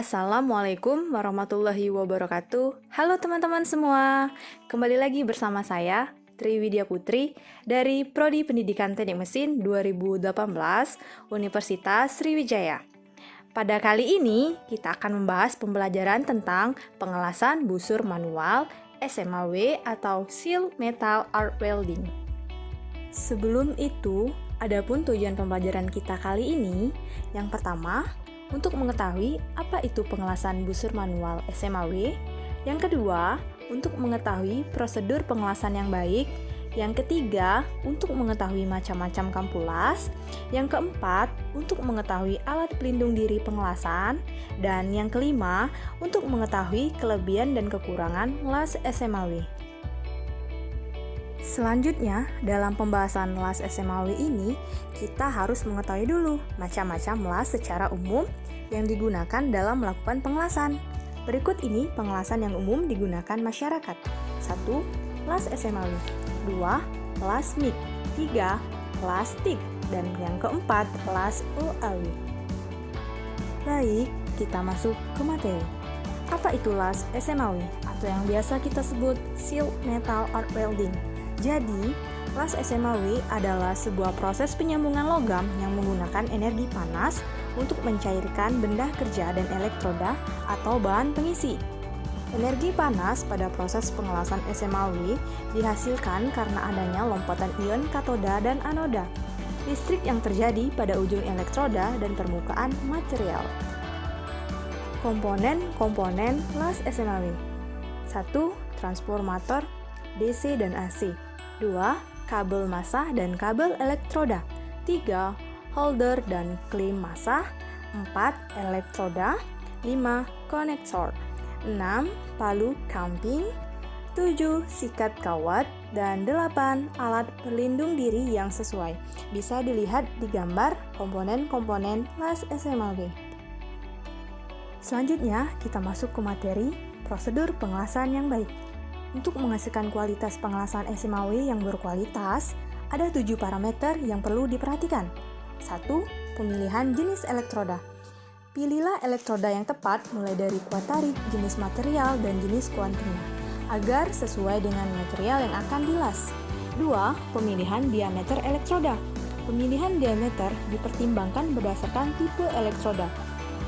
Assalamualaikum warahmatullahi wabarakatuh. Halo teman-teman semua. Kembali lagi bersama saya, Tri Widya Putri dari Prodi Pendidikan Teknik Mesin 2018 Universitas Sriwijaya. Pada kali ini, kita akan membahas pembelajaran tentang pengelasan busur manual SMAW atau Seal Metal Arc Welding. Sebelum itu, adapun tujuan pembelajaran kita kali ini, yang pertama, untuk mengetahui apa itu pengelasan busur manual SMAW. Yang kedua, untuk mengetahui prosedur pengelasan yang baik. Yang ketiga, untuk mengetahui macam-macam kampulas. Yang keempat, untuk mengetahui alat pelindung diri pengelasan. Dan yang kelima, untuk mengetahui kelebihan dan kekurangan las SMAW. Selanjutnya, dalam pembahasan las SMAW ini, kita harus mengetahui dulu macam-macam las secara umum yang digunakan dalam melakukan pengelasan. Berikut ini pengelasan yang umum digunakan masyarakat. 1. Las SMAW. 2. Las MIG. 3. Las TIG. Dan yang keempat, las UAW. Baik, kita masuk ke materi. Apa itu las SMAW atau yang biasa kita sebut Seal Metal Arc Welding? Jadi, las SMAW adalah sebuah proses penyambungan logam yang menggunakan energi panas untuk mencairkan benda kerja dan elektroda atau bahan pengisi. Energi panas pada proses pengelasan SMAW dihasilkan karena adanya lompatan ion katoda dan anoda, listrik yang terjadi pada ujung elektroda dan permukaan material. Komponen-komponen las SMAW. 1. Transformator DC dan AC. 2. Kabel massa dan kabel elektroda. 3. Holder dan klem massa. 4. Elektroda. 5. Konektor. 6. Palu camping. 7. Sikat kawat. Dan 8. Alat pelindung diri yang sesuai. Bisa dilihat di gambar komponen-komponen las SMAW. Selanjutnya, kita masuk ke materi prosedur pengelasan yang baik. Untuk menghasilkan kualitas pengelasan SMAW yang berkualitas, ada 7 parameter yang perlu diperhatikan. 1. Pemilihan jenis elektroda. Pilihlah elektroda yang tepat mulai dari kuat tarik, jenis material, dan jenis kuantumnya, agar sesuai dengan material yang akan dilas. 2. Pemilihan diameter elektroda. Pemilihan diameter dipertimbangkan berdasarkan tipe elektroda,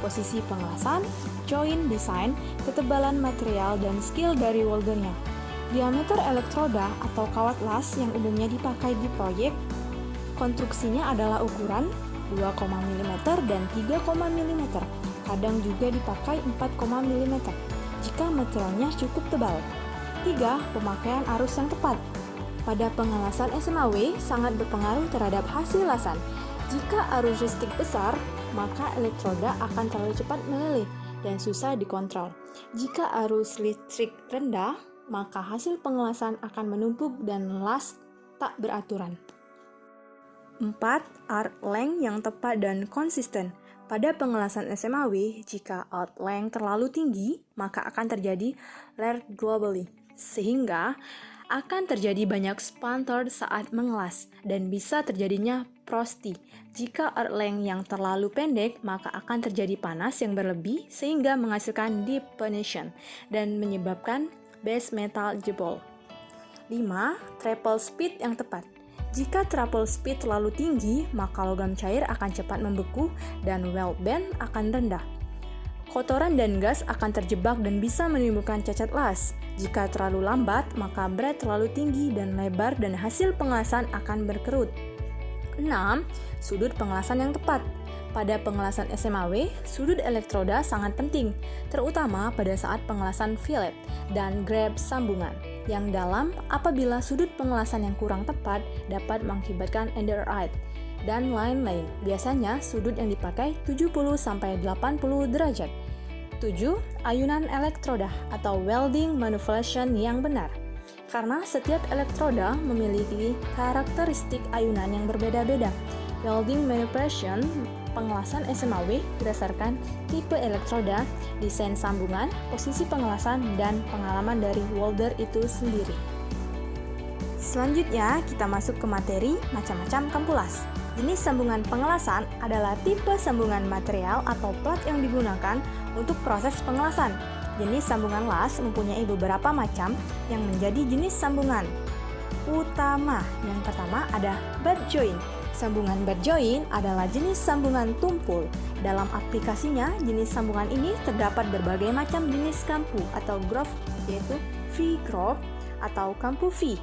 posisi pengelasan, joint design, ketebalan material, dan skill dari weldernya. Diameter elektroda atau kawat las yang umumnya dipakai di proyek, konstruksinya adalah ukuran 2, mm dan 3, mm. Kadang juga dipakai 4, mm jika materialnya cukup tebal. 3. Pemakaian arus yang tepat. Pada pengelasan SMAW sangat berpengaruh terhadap hasil lasan. Jika arus listrik besar, maka elektroda akan terlalu cepat meleleh dan susah dikontrol. Jika arus listrik rendah, maka hasil pengelasan akan menumpuk dan las tak beraturan. 4. Arc length yang tepat dan konsisten. Pada pengelasan SMAW, jika arc length terlalu tinggi, maka akan terjadi layered globally, sehingga akan terjadi banyak splinter saat mengelas dan bisa terjadinya frosty. Jika arc length yang terlalu pendek, maka akan terjadi panas yang berlebih sehingga menghasilkan detonation dan menyebabkan base metal jebol. 5. Triple speed yang tepat. Jika triple speed terlalu tinggi, maka logam cair akan cepat membeku dan weld band akan rendah. Kotoran dan gas akan terjebak dan bisa menimbulkan cacat las. Jika terlalu lambat, maka berat terlalu tinggi dan lebar dan hasil pengelasan akan berkerut. 6. Sudut pengelasan yang tepat. Pada pengelasan SMAW, sudut elektroda sangat penting, terutama pada saat pengelasan fillet dan grab sambungan yang dalam. Apabila sudut pengelasan yang kurang tepat dapat mengakibatkan underwrite dan lain-lain. Biasanya sudut yang dipakai 70-80 derajat. 7. Ayunan elektroda atau welding manipulation yang benar. Karena setiap elektroda memiliki karakteristik ayunan yang berbeda-beda. Welding manipulation pengelasan SMAW berdasarkan tipe elektroda, desain sambungan, posisi pengelasan, dan pengalaman dari welder itu sendiri. Selanjutnya, kita masuk ke materi macam-macam kampulas. Jenis sambungan pengelasan adalah tipe sambungan material atau plat yang digunakan Untuk proses pengelasan, jenis sambungan las mempunyai beberapa macam yang menjadi jenis sambungan utama. Yang pertama ada butt joint. Sambungan butt joint adalah jenis sambungan tumpul. Dalam aplikasinya, jenis sambungan ini terdapat berbagai macam jenis kampu atau groove, yaitu V-groove atau kampu V,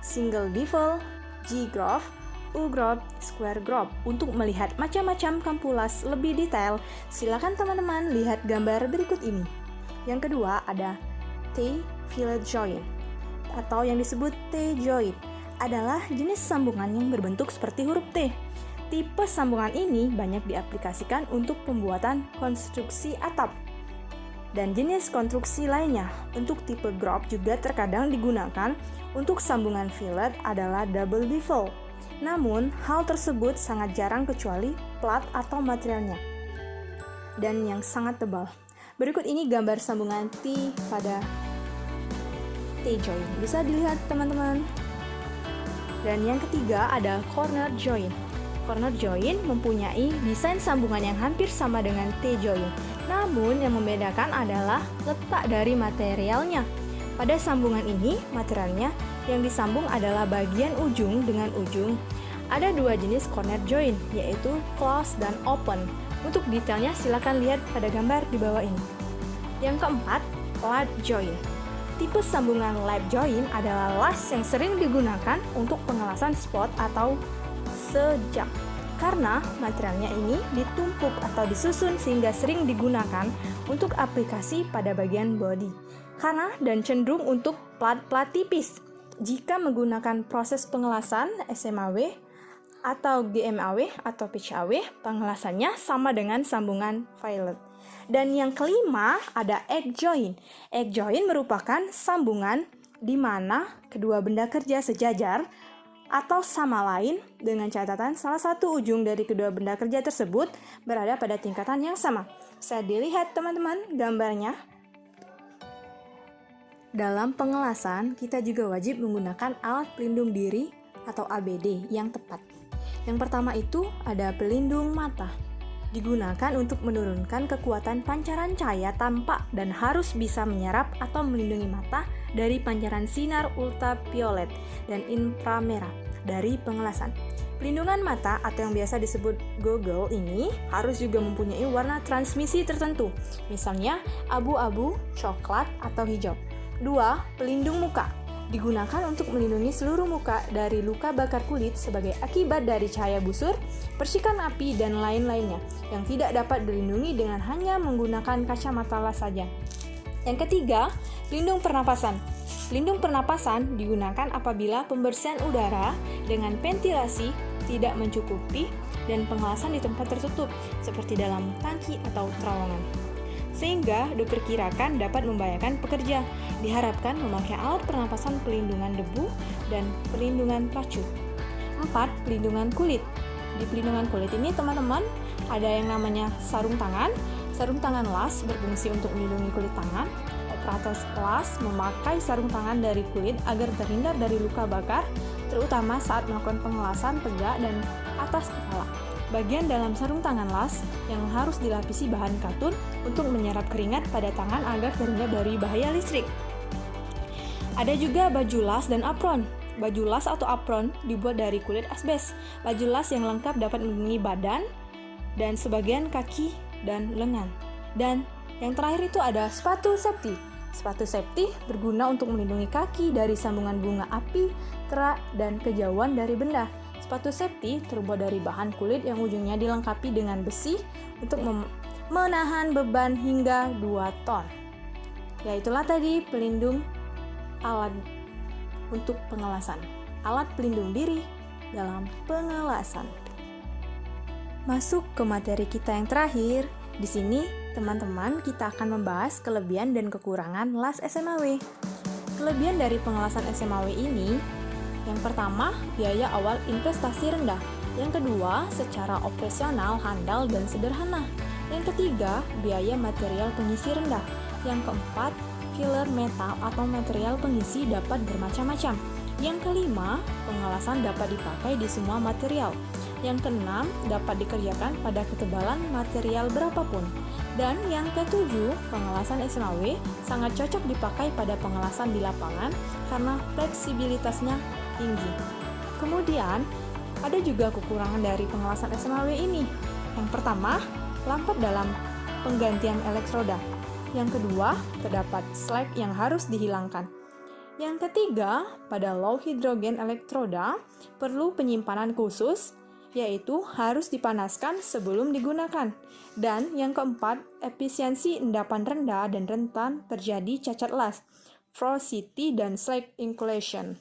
single bevel, G-groove, U-groove, square groove. Untuk melihat macam-macam kampu las lebih detail, silakan teman-teman lihat gambar berikut ini. Yang kedua ada T-fillet joint atau yang disebut T-joint, adalah jenis sambungan yang berbentuk seperti huruf T. Tipe sambungan ini banyak diaplikasikan untuk pembuatan konstruksi atap dan jenis konstruksi lainnya. Untuk tipe groove juga terkadang digunakan. Untuk sambungan fillet adalah double bevel. Namun, hal tersebut sangat jarang kecuali plat atau materialnya dan yang sangat tebal. Berikut ini gambar sambungan T pada T-joint. Bisa dilihat teman-teman. Dan yang ketiga ada corner joint. Corner joint mempunyai desain sambungan yang hampir sama dengan T-joint. Namun yang membedakan adalah letak dari materialnya. Pada sambungan ini, materialnya yang disambung adalah bagian ujung dengan ujung. Ada dua jenis corner joint, yaitu close dan open. Untuk detailnya silakan lihat pada gambar di bawah ini. Yang keempat, lap joint. Tipe sambungan lap joint adalah las yang sering digunakan untuk pengelasan spot atau sejak. Karena materialnya ini ditumpuk atau disusun sehingga sering digunakan untuk aplikasi pada bagian body. Karena dan cenderung untuk plat-plat tipis. Jika menggunakan proses pengelasan SMAW atau GMAW atau pitch AW, pengelasannya sama dengan sambungan fillet. Dan yang kelima ada egg joint. Egg joint merupakan sambungan di mana kedua benda kerja sejajar atau sama lain dengan catatan salah satu ujung dari kedua benda kerja tersebut berada pada tingkatan yang sama. Bisa dilihat teman-teman gambarnya. Dalam pengelasan, kita juga wajib menggunakan alat pelindung diri atau ABD yang tepat. Yang pertama itu ada pelindung mata. Digunakan untuk menurunkan kekuatan pancaran cahaya tampak dan harus bisa menyerap atau melindungi mata dari pancaran sinar ultraviolet dan inframerah dari pengelasan. Pelindungan mata atau yang biasa disebut goggle ini harus juga mempunyai warna transmisi tertentu, misalnya abu-abu, coklat, atau hijau. 2. Pelindung muka. Digunakan untuk melindungi seluruh muka dari luka bakar kulit sebagai akibat dari cahaya busur, percikan api, dan lain-lainnya yang tidak dapat dilindungi dengan hanya menggunakan kacamata las saja. Yang ketiga, pelindung pernapasan. Pelindung pernapasan digunakan apabila pembersihan udara dengan ventilasi tidak mencukupi dan pengelasan di tempat tertutup, seperti dalam tangki atau terowongan, sehingga diperkirakan dapat membahayakan pekerja. Diharapkan memakai alat pernapasan pelindungan debu dan pelindungan pacu. 4. Pelindungan kulit. Di pelindungan kulit ini teman-teman ada yang namanya sarung tangan. Sarung tangan las berfungsi untuk melindungi kulit tangan. Operator las memakai sarung tangan dari kulit agar terhindar dari luka bakar, terutama saat melakukan pengelasan tegak dan atas kepala. Bagian dalam sarung tangan las yang harus dilapisi bahan katun untuk menyerap keringat pada tangan agar terhindar dari bahaya listrik. Ada juga baju las dan apron. Baju las atau apron dibuat dari kulit asbes. Baju las yang lengkap dapat melindungi badan dan sebagian kaki dan lengan. Dan yang terakhir itu ada sepatu safety. Sepatu safety berguna untuk melindungi kaki dari sambungan bunga api, kerak, dan kejauhan dari benda. Sepatu safety terbuat dari bahan kulit yang ujungnya dilengkapi dengan besi untuk menahan beban hingga 2 ton. Ya, itulah tadi pelindung alat untuk pengelasan. Alat pelindung diri dalam pengelasan. Masuk ke materi kita yang terakhir. Di sini, teman-teman, kita akan membahas kelebihan dan kekurangan las SMAW. Kelebihan dari pengelasan SMAW ini, yang pertama, biaya awal investasi rendah. Yang kedua, secara operasional handal dan sederhana. Yang ketiga, biaya material pengisi rendah. Yang keempat, filler metal atau material pengisi dapat bermacam-macam. Yang kelima, pengelasan dapat dipakai di semua material. Yang keenam, dapat dikerjakan pada ketebalan material berapapun. Dan yang ketujuh, pengelasan SMAW sangat cocok dipakai pada pengelasan di lapangan karena fleksibilitasnya tinggi. Kemudian, ada juga kekurangan dari pengelasan SMAW ini. Yang pertama, lambat dalam penggantian elektroda. Yang kedua, terdapat slag yang harus dihilangkan. Yang ketiga, pada low hidrogen elektroda perlu penyimpanan khusus, yaitu harus dipanaskan sebelum digunakan. Dan yang keempat, efisiensi endapan rendah dan rentan terjadi cacat las, porosity dan slag inclusion.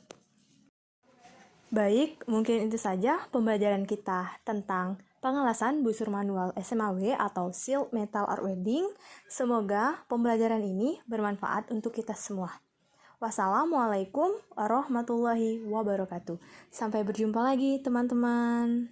Baik, mungkin itu saja pembelajaran kita tentang pengelasan busur manual SMAW atau Sealed Metal Arc Welding. Semoga pembelajaran ini bermanfaat untuk kita semua. Wassalamualaikum warahmatullahi wabarakatuh. Sampai berjumpa lagi teman-teman.